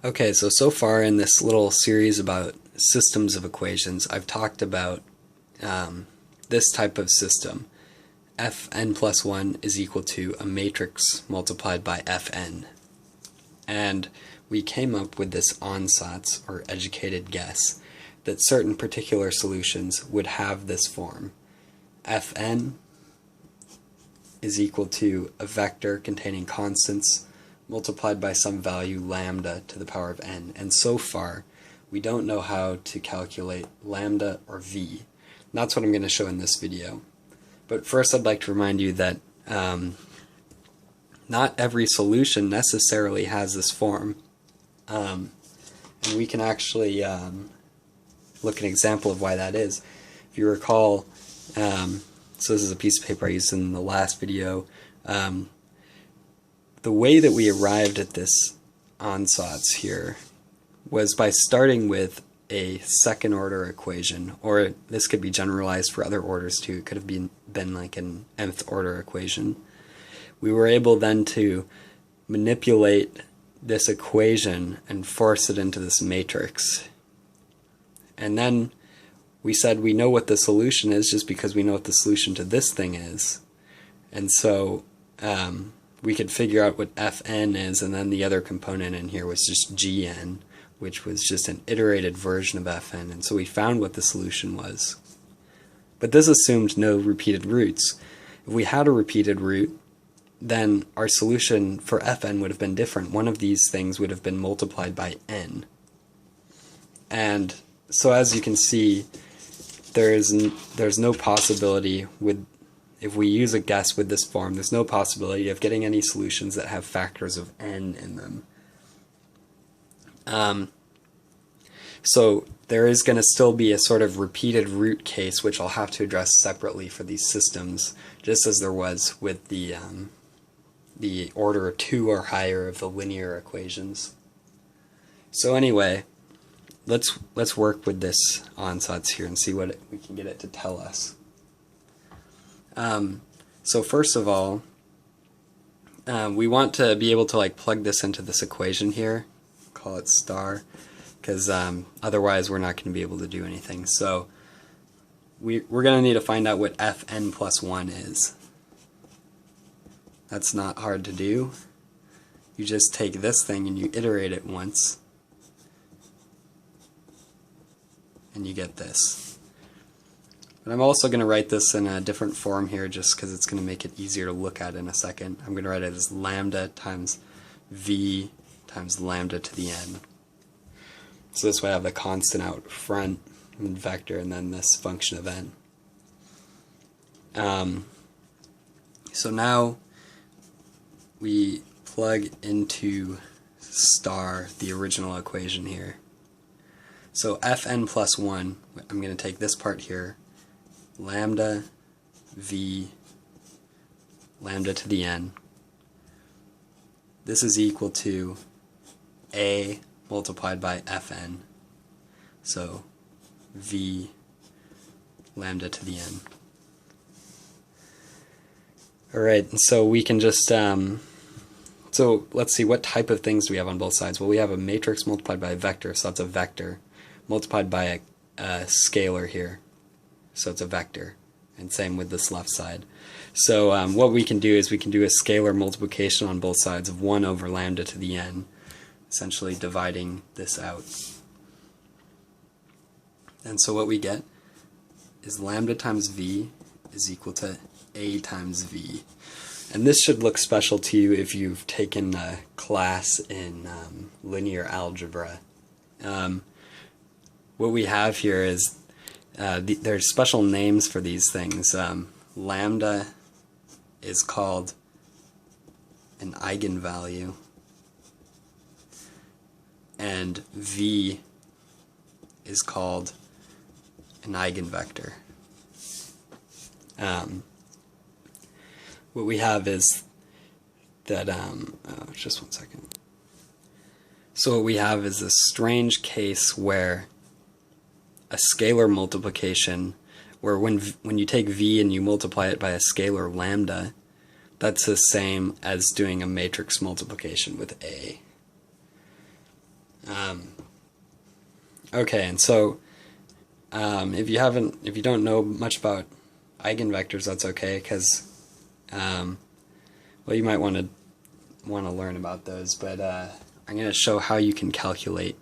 Okay, so far in this little series about systems of equations, I've talked about this type of system. Fn plus 1 is equal to a matrix multiplied by Fn. And we came up with this ansatz, or educated guess, that certain particular solutions would have this form. Fn is equal to a vector containing constants multiplied by some value lambda to the power of n. And so far, we don't know how to calculate lambda or v. And that's what I'm going to show in this video. But first, I'd like to remind you that not every solution necessarily has this form. And we can actually look at an example of why that is. If you recall, so this is a piece of paper I used in the last video. The way that we arrived at this ansatz here was by starting with a second order equation, or this could be generalized for other orders too. It could have been like an nth order equation. We were able then to manipulate this equation and force it into this matrix. And then we said we know what the solution is just because we know what the solution to this thing is. And so we could figure out what Fn is, and then the other component in here was just Gn, which was just an iterated version of Fn, and so we found what the solution was. But this assumed no repeated roots. If we had a repeated root, then our solution for Fn would have been different. One of these things would have been multiplied by n. And so as you can see, there's no possibility if we use a guess with this form, there's no possibility of getting any solutions that have factors of n in them. So there is going to still be a sort of repeated root case, which I'll have to address separately for these systems, just as there was with the order 2 or higher of the linear equations. So anyway, let's work with this ansatz here and see what we can get it to tell us. So first of all, we want to be able to plug this into this equation here, call it star, because otherwise we're not going to be able to do anything. So we're going to need to find out what Fn plus 1 is. That's not hard to do. You just take this thing and you iterate it once, and you get this. But I'm also going to write this in a different form here just because it's going to make it easier to look at in a second. I'm going to write it as lambda times v times lambda to the n. So this way I have the constant out front and vector, and then this function of n. So now we plug into star the original equation here. So Fn plus 1, I'm going to take this part here, lambda v lambda to the n. This is equal to a multiplied by Fn, so v lambda to the n. Alright, so we can just, so let's see, what type of things do we have on both sides? Well, we have a matrix multiplied by a vector, so that's a vector, multiplied by a scalar here, so it's a vector, and same with this left side. So what we can do is we can do a scalar multiplication on both sides of 1 over lambda to the n, essentially dividing this out. And so what we get is lambda times v is equal to a times v. And this should look special to you if you've taken a class in linear algebra. What we have here is there's special names for these things. Lambda is called an eigenvalue, and v is called an eigenvector. What we have is that, just one second. So what we have is this strange case where a scalar multiplication, where when you take v and you multiply it by a scalar lambda, that's the same as doing a matrix multiplication with a. Okay, and so if you don't know much about eigenvectors, that's okay, because well, you might want to learn about those, but I'm going to show how you can calculate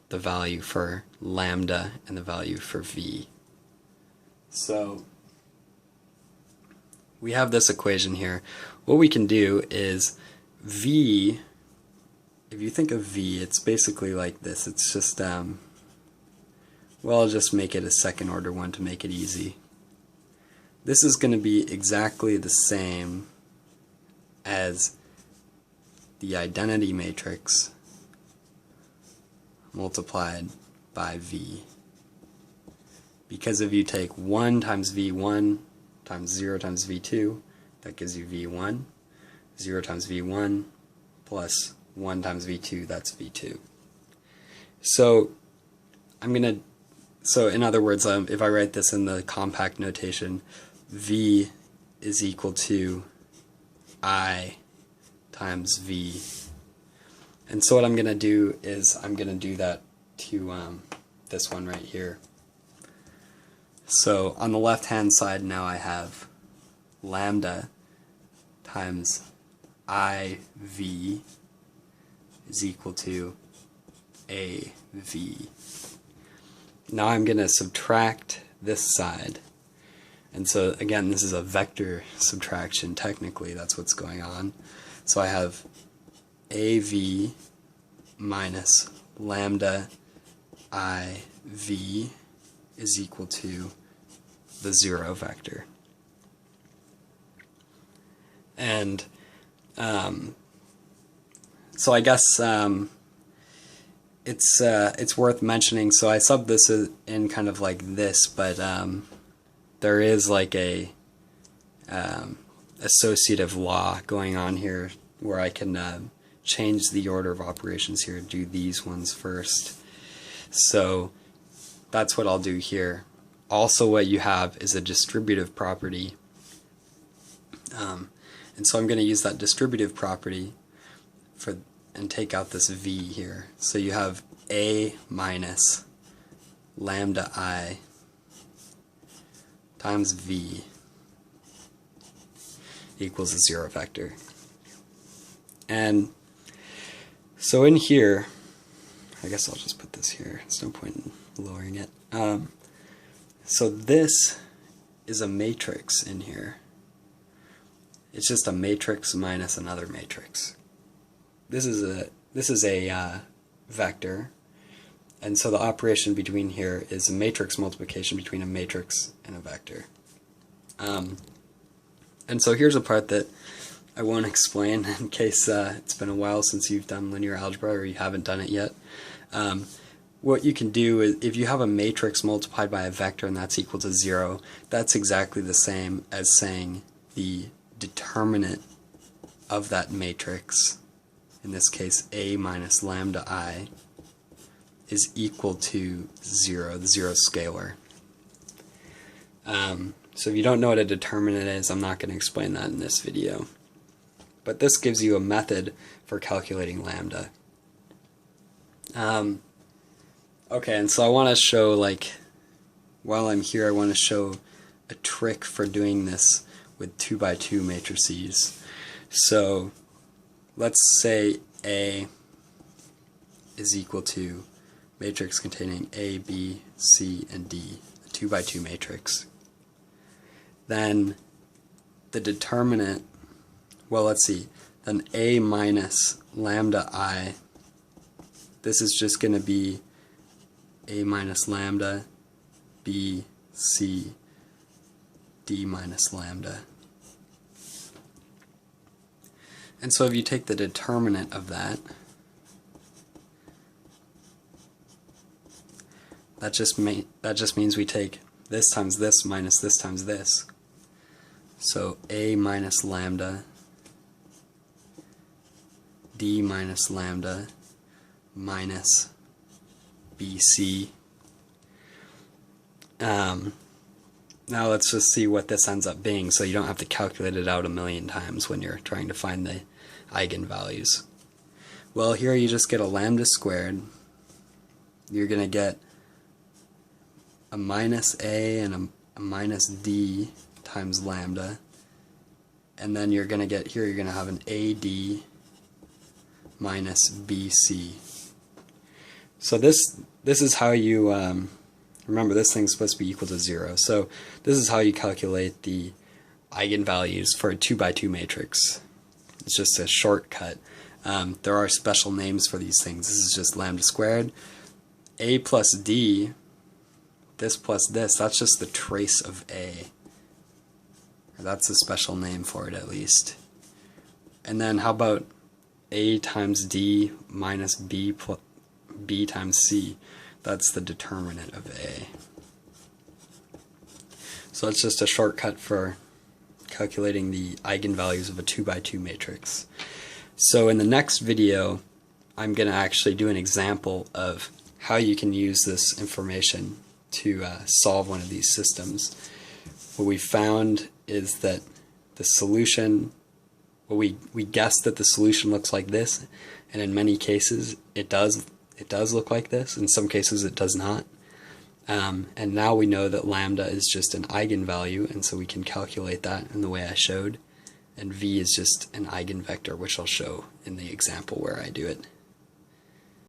the value for lambda and the value for v. So we have this equation here. What we can do is v, if you think of v, it's basically like this. It's just, well, I'll just make it a second order one to make it easy. This is going to be exactly the same as the identity matrix multiplied by v. Because if you take 1 times v1 times 0 times v2, that gives you v1. 0 times v1 plus 1 times v2, that's v2. So in other words, if I write this in the compact notation, v is equal to I times v. And so what I'm going to do is I'm going to do that to this one right here. So on the left hand side now I have lambda times IV is equal to AV. Now I'm going to subtract this side. And so again, this is a vector subtraction. Technically, that's what's going on. So I have AV minus lambda IV is equal to the 0 vector. And so I guess it's worth mentioning. So I sub this in kind of like this, but there is like a associative law going on here where I can change the order of operations here, do these ones first. So that's what I'll do here. Also what you have is a distributive property. And so I'm going to use that distributive property and take out this v here. So you have A minus lambda I times v equals a 0 vector. And so in here, I guess I'll just put this here. There's no point in lowering it. So this is a matrix in here. It's just a matrix minus another matrix. This is a vector, and so the operation between here is a matrix multiplication between a matrix and a vector. And so here's a part that I won't explain in case it's been a while since you've done linear algebra or you haven't done it yet. What you can do is, if you have a matrix multiplied by a vector and that's equal to 0, that's exactly the same as saying the determinant of that matrix, in this case A minus lambda I, is equal to 0, the 0 scalar. So if you don't know what a determinant is, I'm not going to explain that in this video. But this gives you a method for calculating lambda. Okay, and so I want to show, like, while I'm here, I want to show a trick for doing this with 2 by 2 matrices. So let's say A is equal to matrix containing A, B, C, and D, a 2 by 2 matrix. Then the determinant, well, let's see, then A minus lambda I, this is just going to be A minus lambda, B, C, D minus lambda. And so if you take the determinant of that, that just means we take this times this minus this times this. So A minus lambda, D minus lambda, minus BC. Now let's just see what this ends up being, so you don't have to calculate it out a million times when you're trying to find the eigenvalues. Well, here you just get a lambda squared you're going to get a minus a and a minus d times lambda, and then you're going to get here, you're going to have an AD minus BC. So this is how you, remember this thing's supposed to be equal to 0, so this is how you calculate the eigenvalues for a 2x2 matrix. It's just a shortcut. There are special names for these things. This is just lambda squared. A plus D, this plus this, that's just the trace of A. That's a special name for it, at least. And then how about A times D minus B times C? That's the determinant of A. So it's just a shortcut for calculating the eigenvalues of a 2x2 matrix. So in the next video, I'm going to actually do an example of how you can use this information to solve one of these systems. What we found is that the solution, well, we guessed that the solution looks like this, and in many cases it does look like this. In some cases it does not. And now we know that lambda is just an eigenvalue, and so we can calculate that in the way I showed. And v is just an eigenvector, which I'll show in the example where I do it.